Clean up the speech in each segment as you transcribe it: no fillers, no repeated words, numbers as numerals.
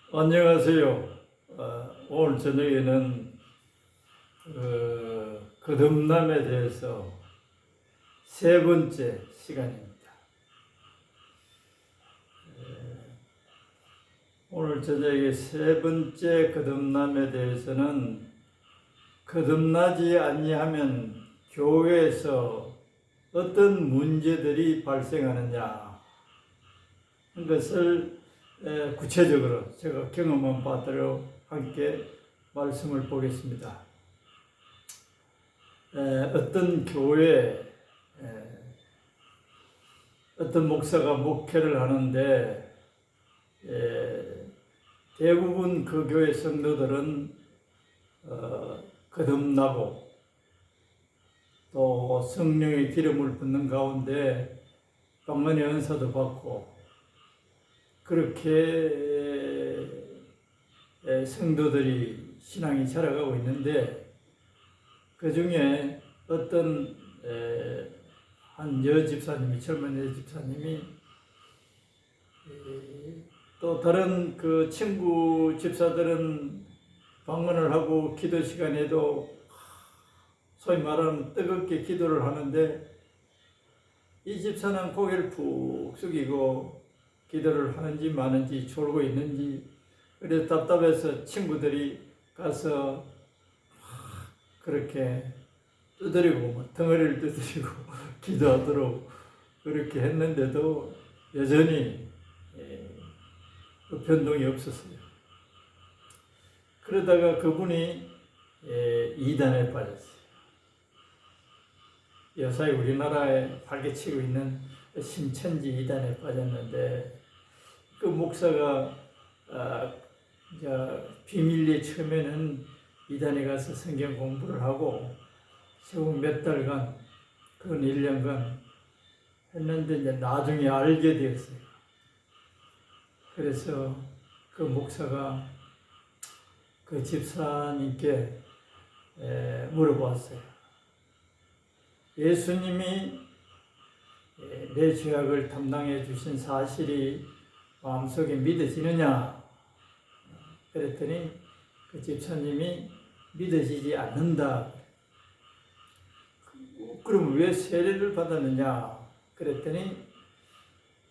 안녕하세요. 오늘 저녁에는 거듭남에 대해서 세 번째 시간입니다. 오늘 저녁에 세 번째 거듭남에 대해서는 거듭나지 아니하면 교회에서 어떤 문제들이 발생하느냐 하는 것을 구체적으로 제가 경험한 바대로 함께 말씀을 보겠습니다. 어떤 교회에 어떤 목사가 목회를 하는데 대부분 그 교회 성도들은 거듭나고 또 성령의 기름을 붓는 가운데 방언의 은사도 받고 그렇게 성도들이 신앙이 자라가고 있는데 그 중에 어떤 한 여집사님이 젊은 여집사님이 또 다른 그 친구 집사들은 방언을 하고 기도 시간에도 소위 말하는 뜨겁게 기도를 하는데 이 집사는 고개를 푹 숙이고 기도를 하는지 마는지 졸고 있는지 그래서 답답해서 친구들이 가서 그렇게 두드리고 덩어리를 두드리고 기도하도록 그렇게 했는데도 여전히 변동이 없었어요. 그러다가 그분이 이단에 빠졌어요. 요사이 우리나라에 활개치고 있는 신천지 이단에 빠졌는데 그 목사가 비밀리에 처음에는 이단에 가서 성경 공부를 하고 세국 몇 달간 그건 1년간 했는데 이제 나중에 알게 되었어요. 그래서 그 목사가 그 집사님께 물어봤어요. 예수님이 내 죄악을 담당해 주신 사실이 마음속에 믿어지느냐? 그랬더니 그 집사님이 믿어지지 않는다. 그럼 왜 세례를 받았느냐? 그랬더니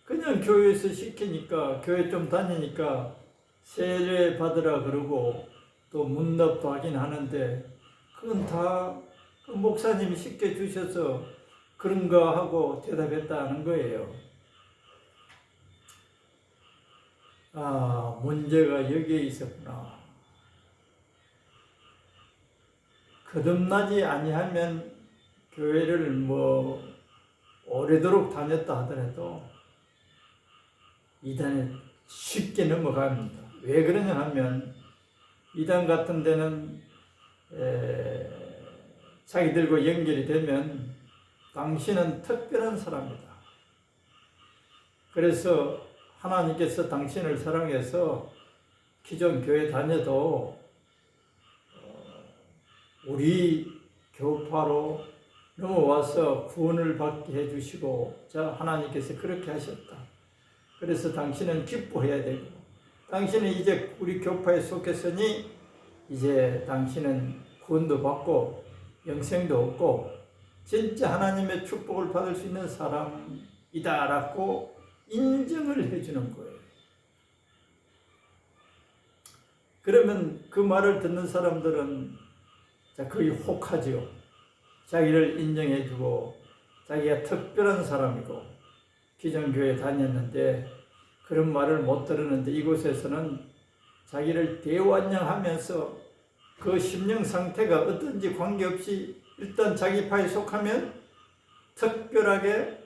그냥 교회에서 시키니까 교회 좀 다니니까 세례 받으라 그러고 또 문답도 하긴 하는데 그건 다 그 목사님이 시켜주셔서 그런가 하고 대답했다는 거예요. 문제가 여기에 있었구나. 거듭나지 아니하면 교회를 오래도록 다녔다 하더라도 이단에 쉽게 넘어갑니다. 왜 그러냐 하면 이단 같은 데는 자기들과 연결이 되면 당신은 특별한 사람이다. 그래서 하나님께서 당신을 사랑해서 기존 교회 다녀도 우리 교파로 넘어와서 구원을 받게 해주시고 하나님께서 그렇게 하셨다. 그래서 당신은 기뻐해야 되고 당신은 이제 우리 교파에 속했으니 이제 당신은 구원도 받고 영생도 얻고 진짜 하나님의 축복을 받을 수 있는 사람이다라고 인정을 해주는 거예요. 그러면 그 말을 듣는 사람들은 거의 혹하죠. 자기를 인정해주고 자기가 특별한 사람이고 기존 교회에 다녔는데 그런 말을 못 들었는데 이곳에서는 자기를 대환영하면서 그 심령 상태가 어떤지 관계없이 일단 자기 파에 속하면 특별하게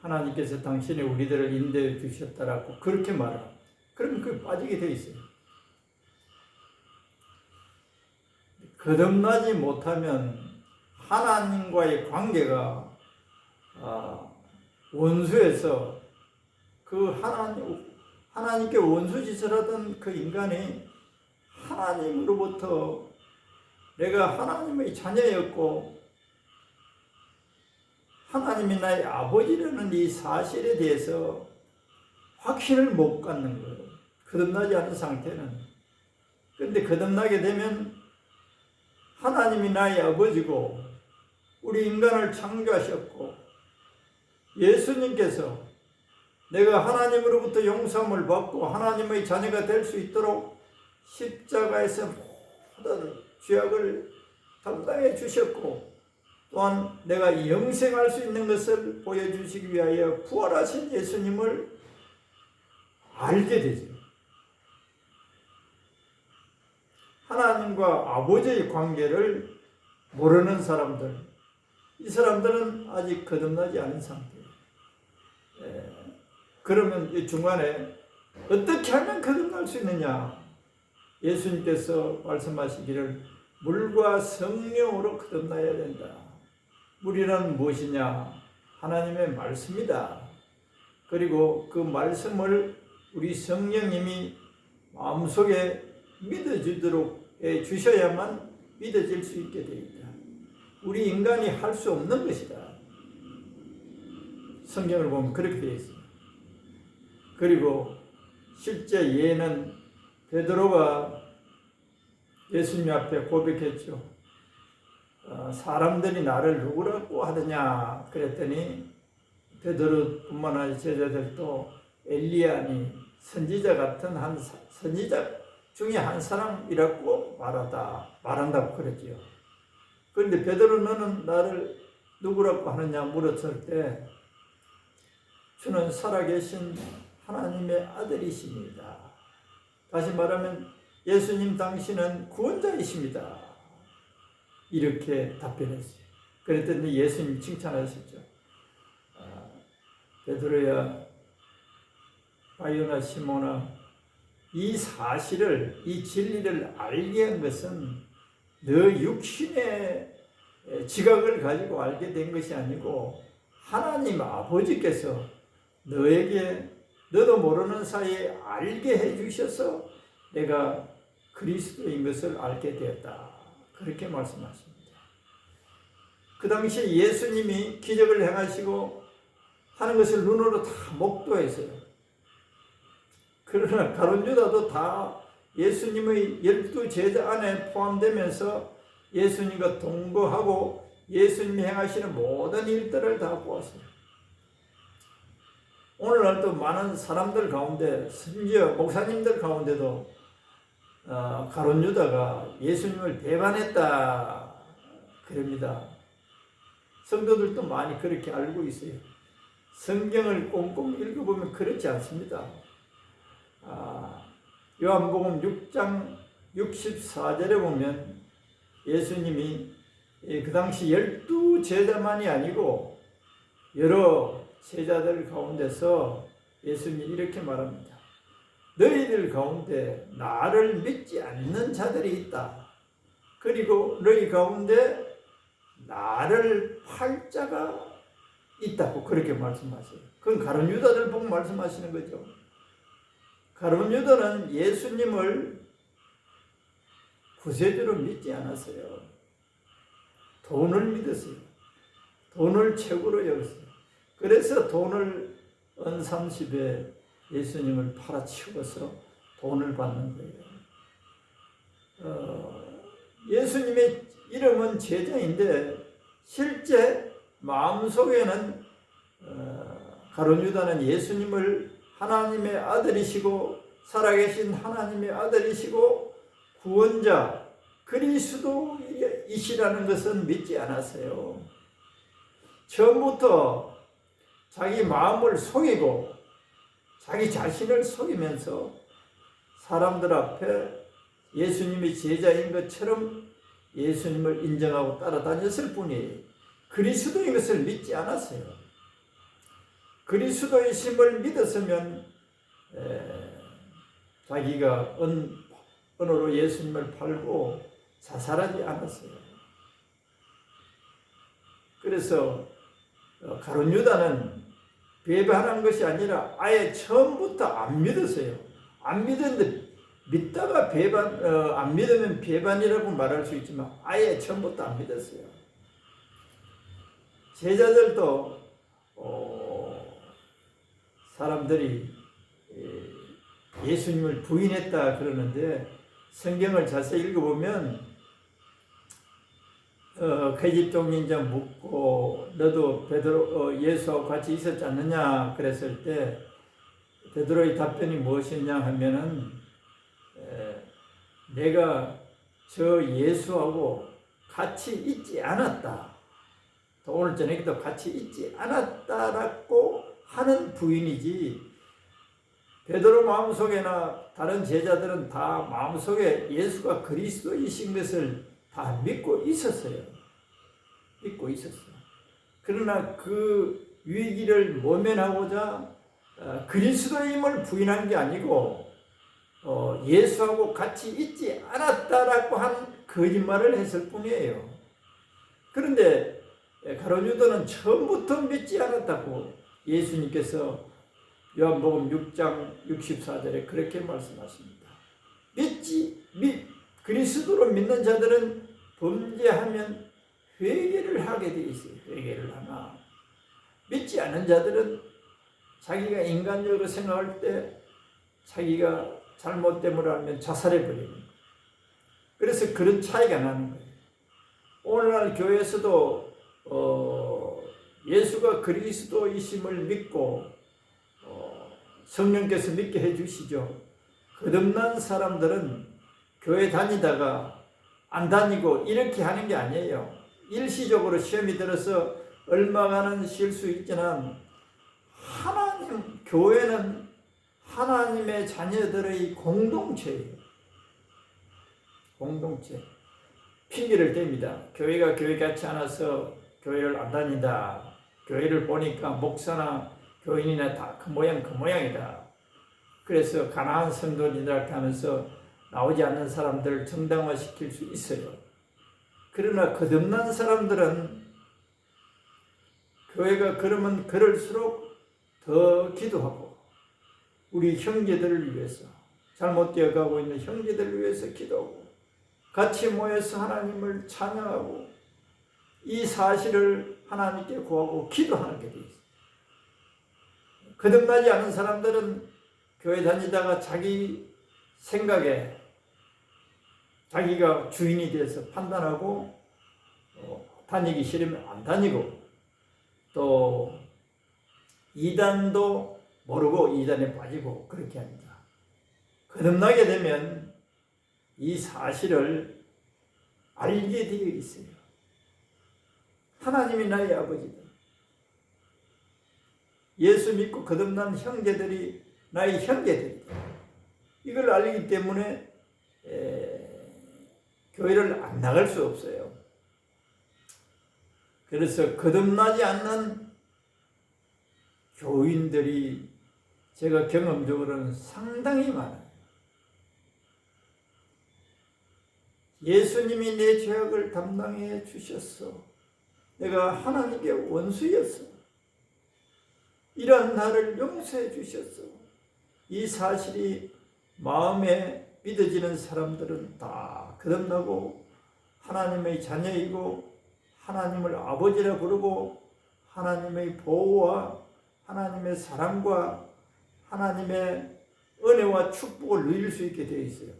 하나님께서 당신이 우리들을 인도해 주셨다라고 그렇게 말합니다. 그러면 그게 빠지게 돼 있어요. 거듭나지 못하면 하나님과의 관계가 원수에서 그 하나님께 원수짓을 하던 그 인간이 하나님으로부터 내가 하나님의 자녀였고 하나님이 나의 아버지라는 이 사실에 대해서 확신을 못 갖는 거예요. 거듭나지 않은 상태는. 그런데 거듭나게 되면 하나님이 나의 아버지고 우리 인간을 창조하셨고 예수님께서 내가 하나님으로부터 용서함을 받고 하나님의 자녀가 될 수 있도록 십자가에서 모든 죄악을 담당해 주셨고 또한 내가 영생할 수 있는 것을 보여주시기 위하여 부활하신 예수님을 알게 되죠. 하나님과 아버지의 관계를 모르는 사람들, 이 사람들은 아직 거듭나지 않은 상태예요. 그러면 이 중간에 어떻게 하면 거듭날 수 있느냐? 예수님께서 말씀하시기를 물과 성령으로 거듭나야 된다. 물이란 무엇이냐? 하나님의 말씀이다. 그리고 그 말씀을 우리 성령님이 마음속에 믿어지도록 해주셔야만 믿어질 수 있게 되어 있다. 우리 인간이 할 수 없는 것이다. 성경을 보면 그렇게 되어 있습니다. 그리고 실제 예는 베드로가 예수님 앞에 고백했죠. 사람들이 나를 누구라고 하느냐 그랬더니 베드로뿐만 아니라 제자들도 엘리야니 선지자 같은 선지자 중에 한 사람이라고 말한다고 그랬지요. 그런데 베드로 너는 나를 누구라고 하느냐 물었을 때 주는 살아계신 하나님의 아들이십니다. 다시 말하면 예수님 당신은 구원자이십니다. 이렇게 답변했어요. 그랬더니 예수님 칭찬하셨죠. 베드로야, 바요나 시몬아, 이 사실을, 이 진리를 알게 한 것은 너 육신의 지각을 가지고 알게 된 것이 아니고 하나님 아버지께서 너에게 너도 모르는 사이에 알게 해주셔서 내가 그리스도인 것을 알게 되었다. 그렇게 말씀하십니다. 그 당시에 예수님이 기적을 행하시고 하는 것을 눈으로 다 목도했어요. 그러나 가룟 유다도 다 예수님의 12 제자 안에 포함되면서 예수님과 동거하고 예수님이 행하시는 모든 일들을 다 보았어요. 오늘날도 많은 사람들 가운데 심지어 목사님들 가운데도 가룟 유다가 예수님을 배반했다 그럽니다. 성도들도 많이 그렇게 알고 있어요. 성경을 꼼꼼히 읽어보면 그렇지 않습니다. 요한복음 6장 64절에 보면 예수님이 그 당시 12 제자만이 아니고 여러 제자들 가운데서 예수님이 이렇게 말합니다. 너희들 가운데 나를 믿지 않는 자들이 있다. 그리고 너희 가운데 나를 팔 자가 있다고 그렇게 말씀하세요. 그건 가룟 유다를 보고 말씀하시는 거죠. 가룟 유다는 예수님을 구세주로 믿지 않았어요. 돈을 믿었어요. 돈을 최고로 여겼어요. 그래서 돈을 은30에 예수님을 팔아치워서 돈을 받는 거예요. 예수님의 이름은 제자인데 실제 마음속에는 가룟 유다는 예수님을 하나님의 아들이시고 살아계신 하나님의 아들이시고 구원자 그리스도이시라는 것은 믿지 않았어요. 처음부터 자기 마음을 속이고 자기 자신을 속이면서 사람들 앞에 예수님이 제자인 것처럼 예수님을 인정하고 따라다녔을 뿐이에요. 그리스도인 것을 믿지 않았어요. 그리스도이심을 믿었으면 자기가 은으로 예수님을 팔고 자살하지 않았어요. 그래서 가룟 유다는 배반한 것이 아니라 아예 처음부터 안 믿었어요. 안 믿었는데 믿다가 안 믿으면 배반이라고 말할 수 있지만 아예 처음부터 안 믿었어요. 제자들도 사람들이 예수님을 부인했다 그러는데 성경을 자세히 읽어보면 그 종인자 묻고 너도 베드로 예수하고 같이 있었지 않느냐 그랬을 때 베드로의 답변이 무엇이냐 하면은 내가 저 예수하고 같이 있지 않았다. 또 오늘 저녁에도 같이 있지 않았다라고 하는 부인이지 베드로 마음속에나 다른 제자들은 다 마음속에 예수가 그리스도이신 것을 다 믿고 있었어요. 믿고 있었어요. 그러나 그 위기를 모면하고자 그리스도임을 부인한 게 아니고 예수하고 같이 있지 않았다라고 한 거짓말을 했을 뿐이에요. 그런데 가룟 유다는 처음부터 믿지 않았다고 예수님께서 요한복음 6장 64절에 그렇게 말씀하십니다. 그리스도로 믿는 자들은 범죄하면 회개를 하게 되어 있어요. 회개를 하나. 믿지 않은 자들은 자기가 인간적으로 생각할 때 자기가 잘못됨을 알면 자살해버리는 거예요. 그래서 그런 차이가 나는 거예요. 오늘날 교회에서도 예수가 그리스도이심을 믿고 성령께서 믿게 해주시죠. 거듭난 사람들은 교회 다니다가 안 다니고 이렇게 하는 게 아니에요. 일시적으로 시험이 들어서 얼마간은 쉴 수 있지만 교회는 하나님의 자녀들의 공동체예요. 공동체. 핑계를 댑니다. 교회가 교회 같지 않아서 교회를 안 다닌다. 교회를 보니까 목사나 교인이나 다 그 모양이다. 그래서 가난한 성도들이라 하면서 나오지 않는 사람들을 정당화시킬 수 있어요. 그러나 거듭난 사람들은 교회가 그러면 그럴수록 더 기도하고 우리 형제들을 위해서 잘못되어 가고 있는 형제들을 위해서 기도하고 같이 모여서 하나님을 찬양하고 이 사실을 하나님께 구하고 기도하는 게 되어 있어요. 거듭나지 않은 사람들은 교회 다니다가 자기 생각에 자기가 주인이 돼서 판단하고 다니기 싫으면 안 다니고 또 이단도 모르고 이단에 빠지고 그렇게 합니다. 거듭나게 되면 이 사실을 알게 되어 있어요. 하나님이 나의 아버지다. 예수 믿고 거듭난 형제들이 나의 형제들이다. 이걸 알기 때문에 교회를 안 나갈 수 없어요. 그래서 거듭나지 않는 교인들이 제가 경험적으로는 상당히 많아요. 예수님이 내 죄악을 담당해 주셨어. 내가 하나님께 원수였어. 이런 나를 용서해 주셨어. 이 사실이 마음에 믿어지는 사람들은 다 거듭나고 하나님의 자녀이고 하나님을 아버지라 부르고 하나님의 보호와 하나님의 사랑과 하나님의 은혜와 축복을 누릴 수 있게 되어 있어요.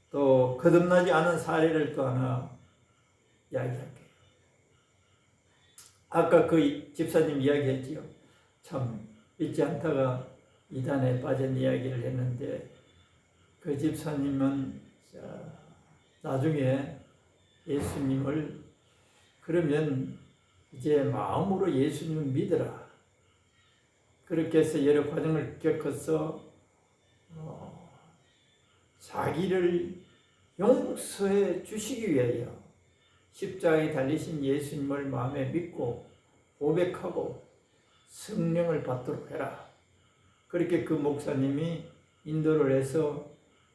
또 거듭나지 않은 사례를 또 하나 이야기할게요. 아까 그 집사님 이야기했지요. 참 믿지 않다가 이단에 빠진 이야기를 했는데 그 집사님은 나중에 예수님을 그러면 이제 마음으로 예수님을 믿어라. 그렇게 해서 여러 과정을 겪어서 자기를 용서해 주시기 위하여 십자가에 달리신 예수님을 마음에 믿고 고백하고 성령을 받도록 해라. 그렇게 그 목사님이 인도를 해서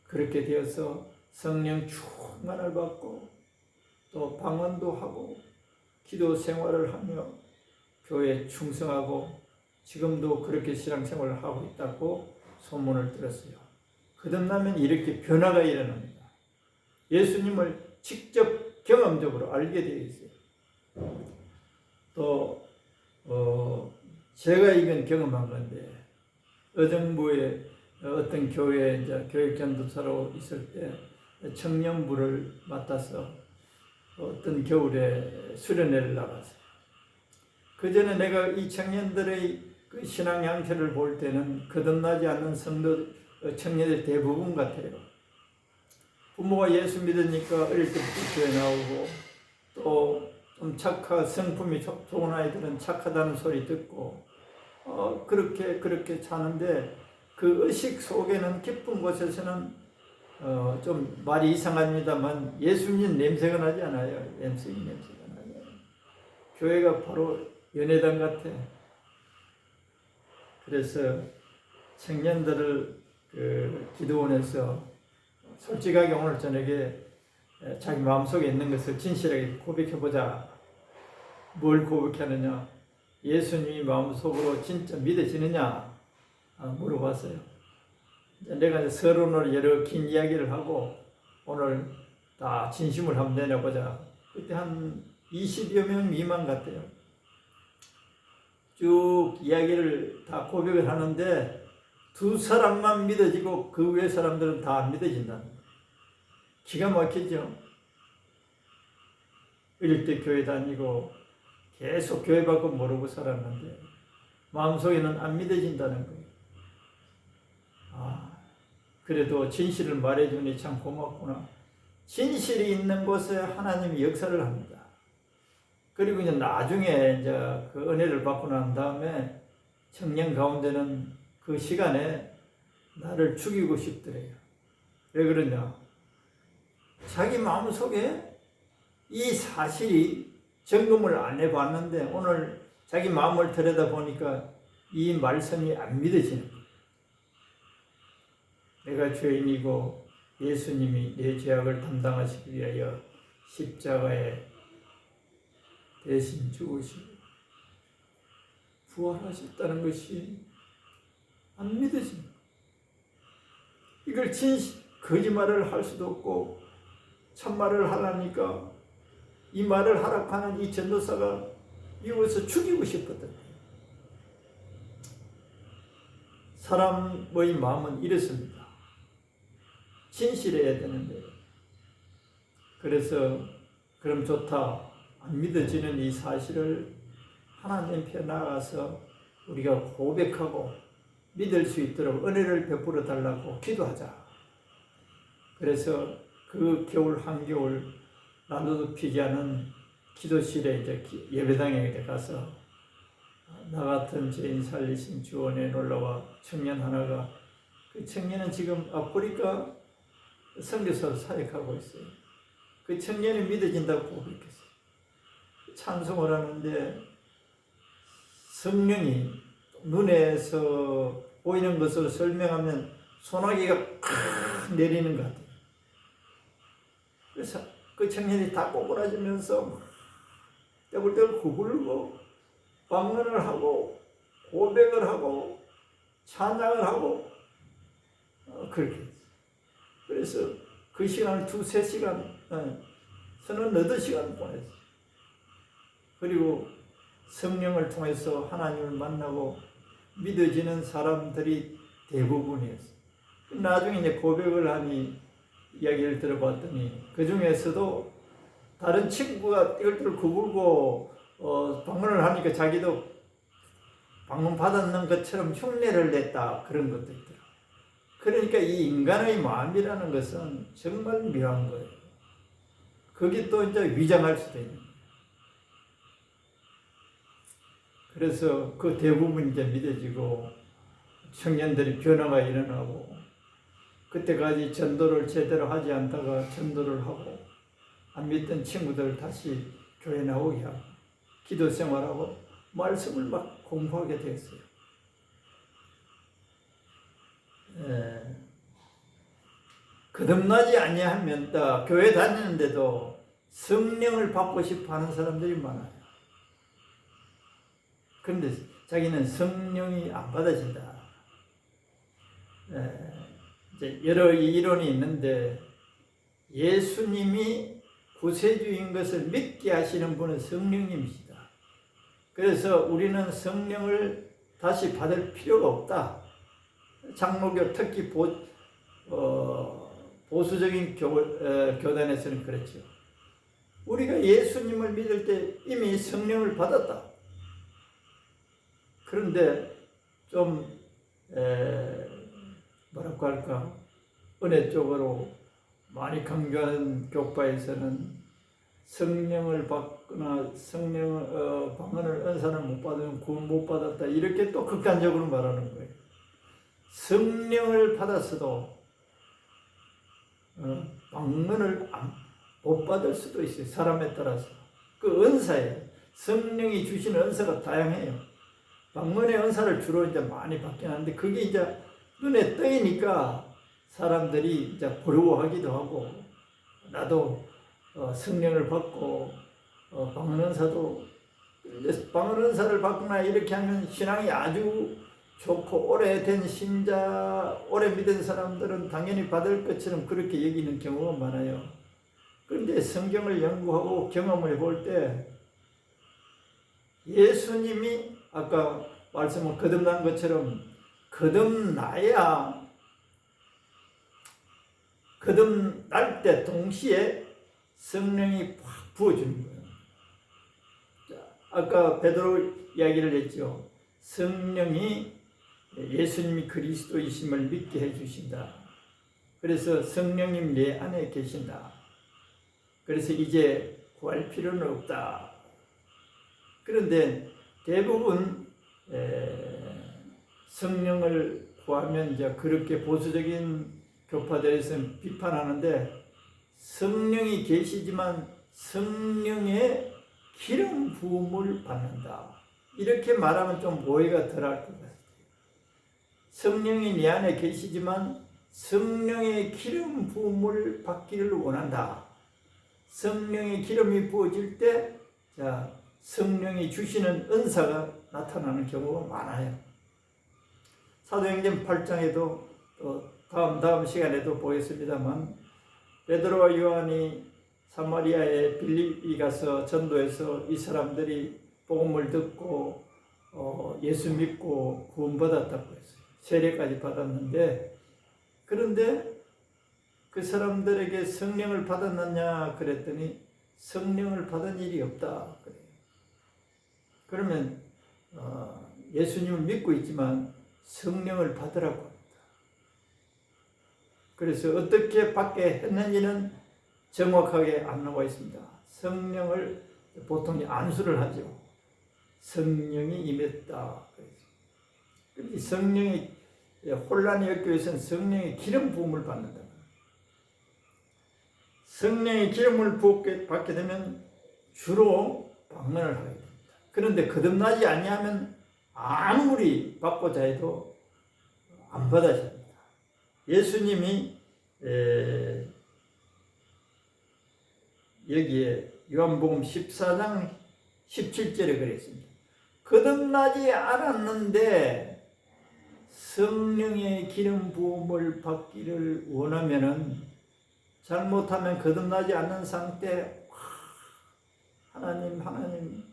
그렇게 되어서 성령 충만을 받고 또 방언도 하고 기도 생활을 하며 교회에 충성하고 지금도 그렇게 신앙생활을 하고 있다고 소문을 들었어요. 거듭나면 이렇게 변화가 일어납니다. 예수님을 직접 경험적으로 알게 되어 있어요. 또 제가 이건 경험한 건데 의정부에 어떤 교회에 이제 교육전도사로 있을 때 청년부를 맡아서 어떤 겨울에 수련회를 나갔어요. 그 전에 내가 이 청년들의 그 신앙 양태를 볼 때는 거듭나지 않는 성도 청년의 대부분 같아요. 부모가 예수 믿으니까 어릴 때부터 교회 나오고 또 좀 성품이 좋은 아이들은 착하다는 소리 듣고 그렇게 사는데 그 의식 속에는 깊은 곳에서는 좀 말이 이상합니다만 예수님 냄새가 나지 않아요. 예수님 냄새가 나요. 교회가 바로 연회당 같아. 그래서 청년들을 그 기도원에서 솔직하게 오늘 저녁에 자기 마음속에 있는 것을 진실하게 고백해보자. 뭘 고백하느냐? 예수님이 마음속으로 진짜 믿어지느냐? 물어봤어요. 내가 이제 서론으로 여러 긴 이야기를 하고 오늘 다 진심을 한번 내려보자. 그때 한 20여 명 미만 같아요. 쭉 이야기를 다 고백을 하는데 두 사람만 믿어지고 그 외 사람들은 다 안 믿어진다. 기가 막히죠. 어릴 때 교회 다니고 계속 교회 밖을 모르고 살았는데 마음속에는 안 믿어진다는 거예요. 그래도 진실을 말해주니 참 고맙구나. 진실이 있는 곳에 하나님이 역사를 합니다. 그리고 이제 나중에 이제 그 은혜를 받고 난 다음에 청년 가운데는 그 시간에 나를 죽이고 싶더래요. 왜 그러냐? 자기 마음속에 이 사실이 점검을 안 해봤는데 오늘 자기 마음을 들여다보니까 이 말씀이 안 믿어지는 거예요. 내가 죄인이고 예수님이 내 죄악을 담당하시기 위하여 십자가에 대신 죽으시고 부활하셨다는 것이 안 믿어집니다. 이걸 거짓말을 할 수도 없고 참말을 하라니까 이 말을 하라고 하는 이 전도사가 미국에서 죽이고 싶었던 거예요. 사람의 마음은 이렇습니다. 진실해야 되는데 그래서 그럼 좋다. 안 믿어지는 이 사실을 하나님 앞에 나가서 우리가 고백하고 믿을 수 있도록 은혜를 베풀어 달라고 기도하자. 그래서 그 겨울 한겨울 나도 피지 않은 기도실에 이제 예배당에 가서 나 같은 죄인 살리신 주원에 놀러와 청년 하나가 그 청년은 지금 아프리카 선교사로 사역하고 있어요. 그 청년이 믿어진다고 고백했어요. 찬송을 하는데 성령이 눈에서 보이는 것을 설명하면 소나기가 팍 내리는 것 같아요. 그래서 그 청년이 다 꼬꾸라지면서 떼굴떼굴 구불고 방언을 하고 고백을 하고 찬양을 하고 그렇게 했어요. 그래서 그 시간을 2-3시간 저는 8시간 보냈어요. 그리고 성령을 통해서 하나님을 만나고 믿어지는 사람들이 대부분이었어요. 나중에 이제 고백을 하니 이야기를 들어봤더니 그 중에서도 다른 친구가 떼굴떼굴 구불고 방문을 하니까 자기도 방문 받았는 것처럼 흉내를 냈다 그런 것도 있더라고요. 그러니까 이 인간의 마음이라는 것은 정말 묘한 거예요. 거기 또 이제 위장할 수도 있는 거예요. 그래서 그 대부분 이제 믿어지고 청년들이 변화가 일어나고 그때까지 전도를 제대로 하지 않다가 전도를 하고 안 믿던 친구들 다시 교회 나오게 하고 기도 생활하고 말씀을 막 공부하게 됐어요. 거듭나지 아니하면 교회 다니는데도 성령을 받고 싶어 하는 사람들이 많아요. 그런데 자기는 성령이 안 받아진다. 이제 여러 이론이 있는데 예수님이 구세주인 것을 믿게 하시는 분은 성령님이시다. 그래서 우리는 성령을 다시 받을 필요가 없다. 장로교 특히 보수적인 교단에서는 그렇죠. 우리가 예수님을 믿을 때 이미 성령을 받았다. 그런데 좀 뭐라고 할까, 은혜 쪽으로 많이 강조하는 교파에서는 성령을 받거나 방언을 은사를 못 받으면 구원 못 받았다, 이렇게 또 극단적으로 말하는 거예요. 성령을 받았어도 방언을 못 받을 수도 있어요. 사람에 따라서. 그 은사예요. 성령이 주시는 은사가 다양해요. 방언의 은사를 주로 이제 많이 받긴 하는데, 그게 이제 눈에 떠이니까 사람들이 이제 부러워하기도 하고, 나도 성령을 받고 방언 은사도, 방언 은사를 받거나 이렇게 하면 신앙이 아주 좋고 오래된 신자, 오래 믿은 사람들은 당연히 받을 것처럼 그렇게 여기는 경우가 많아요. 그런데 성경을 연구하고 경험을 볼 때 예수님이 아까 말씀을 거듭난 것처럼 거듭날 때 동시에 성령이 확 부어주는 거예요. 아까 베드로 이야기를 했죠. 성령이 예수님이 그리스도이심을 믿게 해주신다. 그래서 성령님 내 안에 계신다. 그래서 이제 구할 필요는 없다. 그런데 대부분 성령을 구하면 이제 그렇게 보수적인 교파들에서는 비판하는데, 성령이 계시지만 성령의 기름 부음을 받는다. 이렇게 말하면 좀 오해가 덜할 것 같아요. 성령이 내 안에 계시지만 성령의 기름 부음을 받기를 원한다. 성령의 기름이 부어질 때 성령이 주시는 은사가 나타나는 경우가 많아요. 사도행전 8장에도 또 다음 시간에도 보겠습니다만, 베드로와 요한이 사마리아에 빌립이 가서 전도해서 이 사람들이 복음을 듣고 예수 믿고 구원받았다고 했어요. 세례까지 받았는데, 그런데 그 사람들에게 성령을 받았느냐 그랬더니 성령을 받은 일이 없다 그래요. 그러면 예수님을 믿고 있지만 성령을 받으라고 합니다. 그래서 어떻게 받게 했는지는 정확하게 안 나와 있습니다. 성령을 보통 안수를 하죠. 성령이 임했다. 그런데 성령이 혼란이 없기 위해서는 성령의 기름 부음을 받는다. 성령의 기름을 받게 되면 주로 방언을 하게 됩니다. 그런데 거듭나지 아니하면 아무리 받고자 해도 안 받아집니다. 예수님이 여기에 요한복음 14장 17절에 그랬습니다. 거듭나지 않았는데 성령의 기름 부음을 받기를 원하면은, 잘못하면 거듭나지 않는 상태, 하나님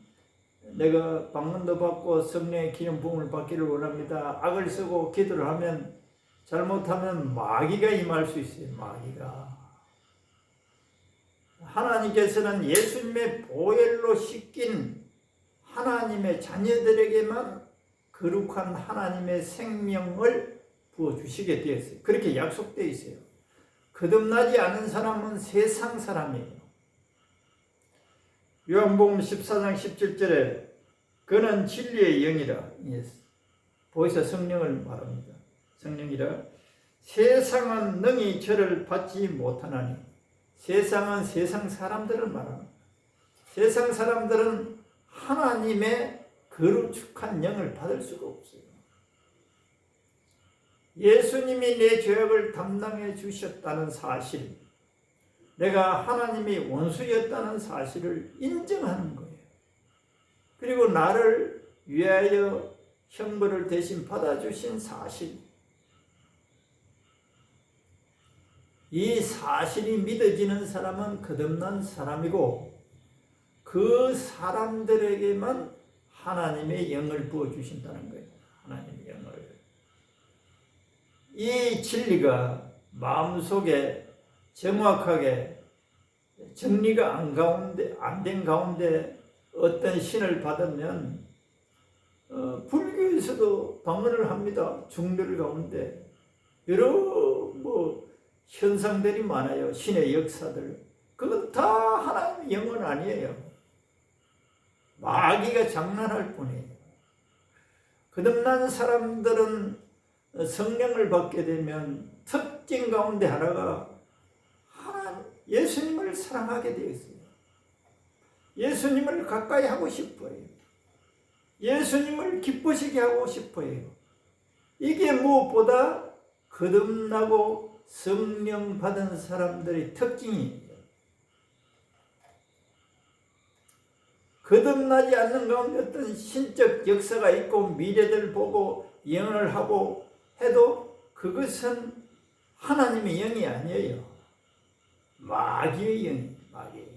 내가 방언도 받고 성령의 기름 부음을 받기를 원합니다. 악을 쓰고 기도를 하면, 잘못하면 마귀가 임할 수 있어요. 마귀가. 하나님께서는 예수님의 보혈로 씻긴 하나님의 자녀들에게만 거룩한 하나님의 생명을 부어주시게 되었어요. 그렇게 약속되어 있어요. 거듭나지 않은 사람은 세상 사람이에요. 요한복음 14장 17절에 그는 진리의 영이라, 보혜사 성령을 말합니다. 성령이라 세상은 능히 저를 받지 못하나니, 세상은 세상 사람들을 말합니다. 세상 사람들은 하나님의 거룩한 영을 받을 수가 없어요. 예수님이 내 죄악을 담당해 주셨다는 사실, 내가 하나님이 원수였다는 사실을 인정하는 거예요. 그리고 나를 위하여 형벌을 대신 받아주신 사실, 이 사실이 믿어지는 사람은 거듭난 사람이고, 그 사람들에게만 하나님의 영을 부어주신다는 거예요. 하나님의 영을. 이 진리가 마음속에 정확하게 정리가 안 된 가운데 어떤 신을 받으면 불교에서도 방언을 합니다. 중들 가운데 여러 현상들이 많아요. 신의 역사들. 그건 다 하나님의 영은 아니에요. 마귀가 장난할 뿐이에요. 거듭난 사람들은 성령을 받게 되면 특징 가운데 하나가 예수님을 사랑하게 되어 있어요. 예수님을 가까이 하고 싶어요. 예수님을 기쁘시게 하고 싶어요. 이게 무엇보다 거듭나고 성령 받은 사람들의 특징이에요. 거듭나지 않는 가운데 어떤 신적 역사가 있고 미래를 보고 예언을 하고 해도 그것은 하나님의 영이 아니에요. 마귀의 영이에요. 마귀의 영.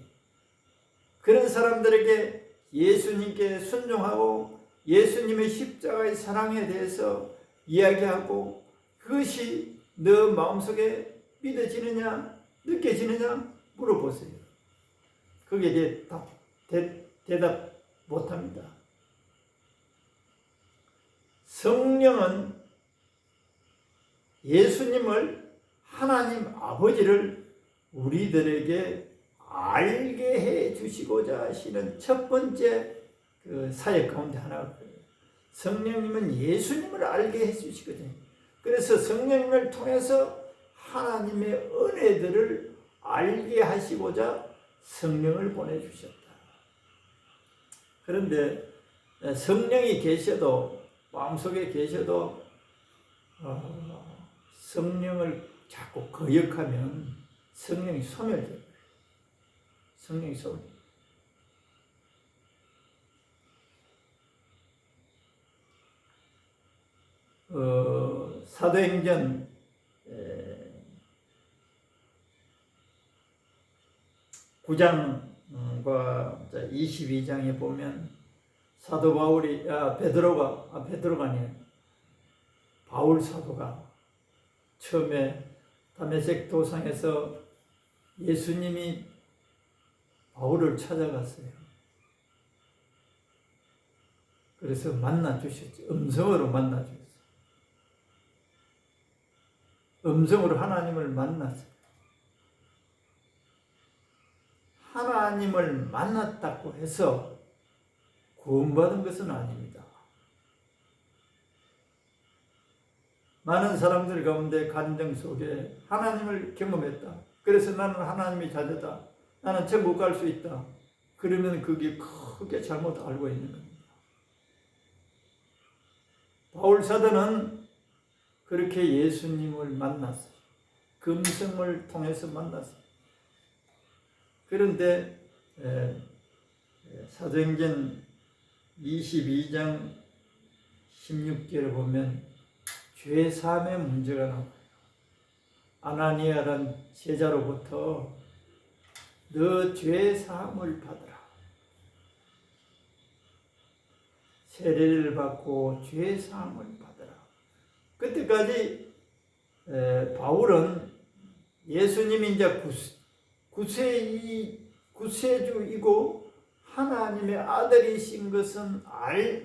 그런 사람들에게 예수님께 순종하고 예수님의 십자가의 사랑에 대해서 이야기하고 그것이 너 마음속에 믿어지느냐 느껴지느냐 물어보세요. 거기에 대답 못합니다. 성령은 예수님을 하나님 아버지를 우리들에게 알게 해 주시고자 하시는 첫 번째 그 사역 가운데 하나가 성령님은 예수님을 알게 해 주시거든요. 그래서 성령님을 통해서 하나님의 은혜들을 알게 하시고자 성령을 보내주셨다. 그런데 성령이 계셔도 마음속에 계셔도 성령을 자꾸 거역하면 성령이 소멸돼요. 성령이 소멸. 사도행전 9장과 22장에 보면 사도 바울이 베드로가 아니에요. 바울 사도가 처음에 다메섹 도상에서 예수님이 바울을 찾아갔어요. 그래서 만나 주셨죠. 음성으로 만나 주셨어요. 음성으로 하나님을 만났어요. 하나님을 만났다고 해서 구원받은 것은 아닙니다. 많은 사람들 가운데 간증 속에 하나님을 경험했다. 그래서 나는 하나님의 자녀다. 나는 천국 갈 수 있다. 그러면 그게 크게 잘못 알고 있는 겁니다. 바울 사도는 그렇게 예수님을 만났어요. 금성을 통해서 만났어요. 그런데 사도행전 22장 16절을 보면 죄 사함의 문제가 나와요. 아나니아란 제자로부터 너 죄 사함을 받으라. 세례를 받고 죄 사함을 받으라. 그때까지 바울은 예수님이 이제 구세주이고 하나님의 아들이신 것은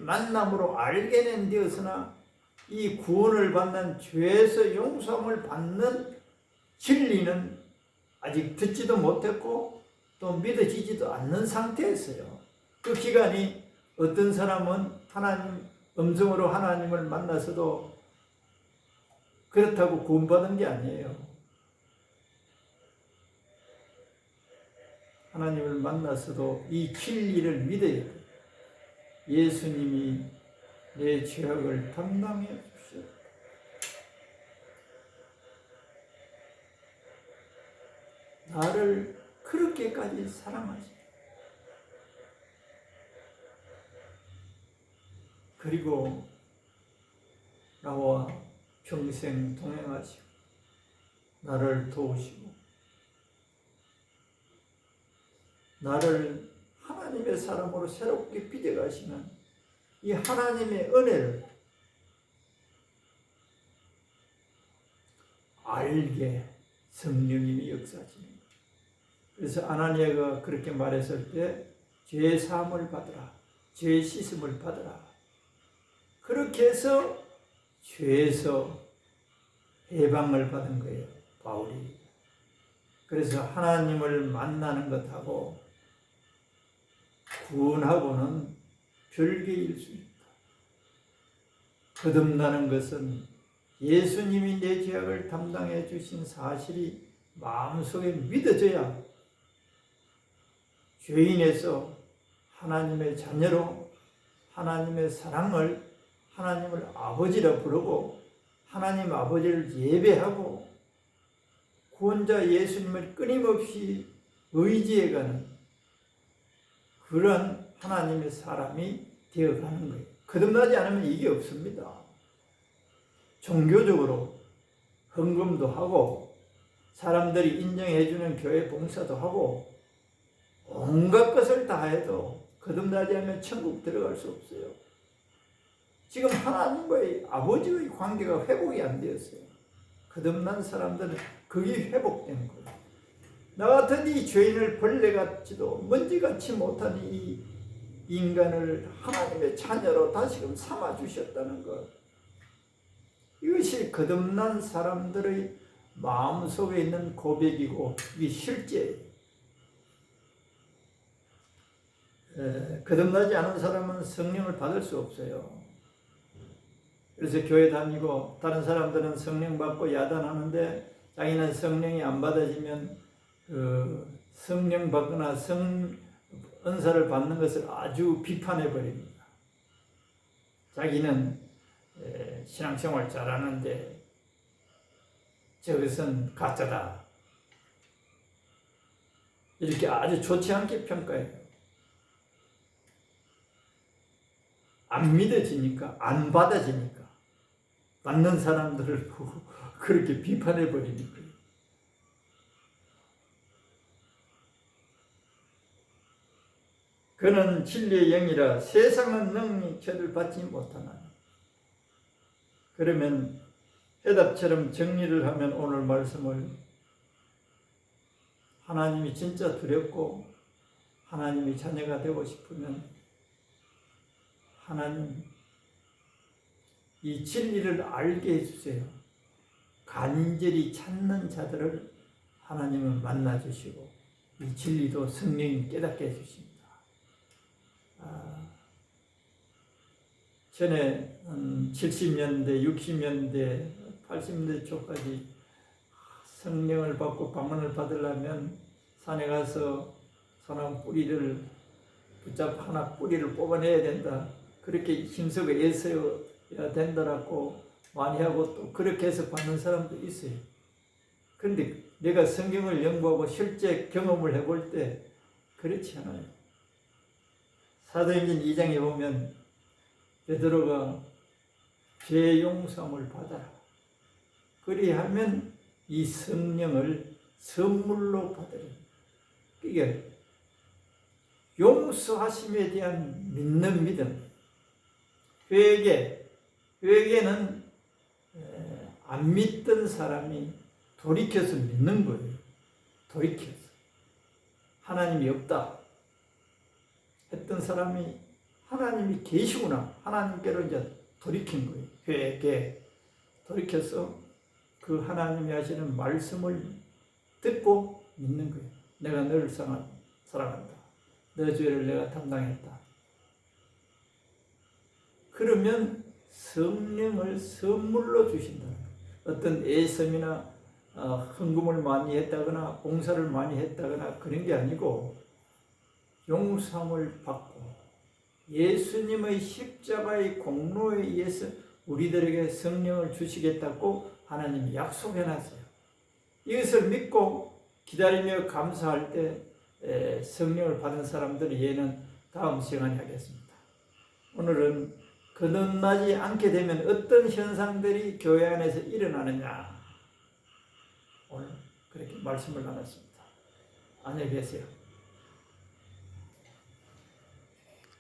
만남으로 알게 된 되었으나 이 구원을 받는 죄에서 용서함을 받는 진리는 아직 듣지도 못했고 또 믿어지지도 않는 상태였어요. 그 기간이 어떤 사람은 하나님 음성으로 하나님을 만나서도 그렇다고 구원받은 게 아니에요. 하나님을 만나서도 이 진리를 믿어야 돼요. 예수님이 내 죄악을 담당해 주시오. 나를 그렇게까지 사랑하시. 그리고 나와 평생 동행하시고 나를 도우시고 나를 하나님의 사람으로 새롭게 빚어가시는 이 하나님의 은혜를 알게 성령님이 역사하시는 거예요. 그래서 아나니아가 그렇게 말했을 때 죄 사함을 받으라, 죄 씻음을 받으라. 그렇게 해서 죄에서 해방을 받은 거예요, 바울이. 그래서 하나님을 만나는 것하고 구원하고는 별개일 수 있다. 거듭나는 것은 예수님이 내 죄악을 담당해 주신 사실이 마음속에 믿어져야 죄인에서 하나님의 자녀로 하나님의 사랑을 하나님을 아버지라 부르고 하나님 아버지를 예배하고 구원자 예수님을 끊임없이 의지해가는 그런 하나님의 사람이 되어가는 거예요. 거듭나지 않으면 이게 없습니다. 종교적으로 헌금도 하고 사람들이 인정해주는 교회 봉사도 하고 온갖 것을 다 해도 거듭나지 않으면 천국 들어갈 수 없어요. 지금 하나님과의 아버지의 관계가 회복이 안 되었어요. 거듭난 사람들은 그게 회복된 거예요. 나 같은 이 죄인을 벌레같지도 먼지같이 못한 이 인간을 하나님의 자녀로 다시금 삼아주셨다는 것. 이것이 거듭난 사람들의 마음속에 있는 고백이고 이게 실제예요. 거듭나지 않은 사람은 성령을 받을 수 없어요. 그래서 교회 다니고 다른 사람들은 성령 받고 야단하는데 자기는 성령이 안 받아지면 성령 받거나 은사를 받는 것을 아주 비판해 버립니다. 자기는 신앙생활 잘하는데 저것은 가짜다. 이렇게 아주 좋지 않게 평가해요. 안 믿어지니까, 안 받아지니까 받는 사람들을 보고 그렇게 비판해 버리니까. 그는 진리의 영이라 세상은 능히 저를 받지 못하나. 그러면 해답처럼 정리를 하면 오늘 말씀을 하나님이 진짜 두렵고 하나님의 자녀가 되고 싶으면 하나님 이 진리를 알게 해주세요. 간절히 찾는 자들을 하나님은 만나주시고 이 진리도 성령이 깨닫게 해주십니다. 전에 70년대, 60년대, 80년대 초까지 성령을 받고 방언을 받으려면 산에 가서 소나무 뿌리를 붙잡고 하나 뿌리를 뽑아내야 된다. 그렇게 힘쓰고 애써야 된다라고 많이 하고 또 그렇게 해서 받는 사람도 있어요. 그런데 내가 성경을 연구하고 실제 경험을 해볼 때 그렇지 않아요. 사도행전 2장에 보면 베드로가 죄 용서함을 받아라. 그리하면 이 성령을 선물로 받으라. 이게 용서하심에 대한 믿는 믿음. 회개는 안 믿던 사람이 돌이켜서 믿는 거예요. 돌이켜서. 하나님이 없다 했던 사람이 하나님이 계시구나. 하나님께로 이제 돌이킨 거예요. 회개. 돌이켜서 그 하나님이 하시는 말씀을 듣고 믿는 거예요. 내가 너를 사랑한다. 너 죄를 내가 담당했다. 그러면 성령을 선물로 주신다. 어떤 애섬이나 헌금을 많이 했다거나 봉사를 많이 했다거나 그런 게 아니고 용서함을 받고 예수님의 십자가의 공로에 의해서 우리들에게 성령을 주시겠다고 하나님이 약속해 놨어요. 이것을 믿고 기다리며 감사할 때 성령을 받은 사람들의 예는 다음 시간에 하겠습니다. 오늘은 거듭나지 않게 되면 어떤 현상들이 교회 안에서 일어나느냐 오늘 그렇게 말씀을 나눴습니다. 안녕히 계세요.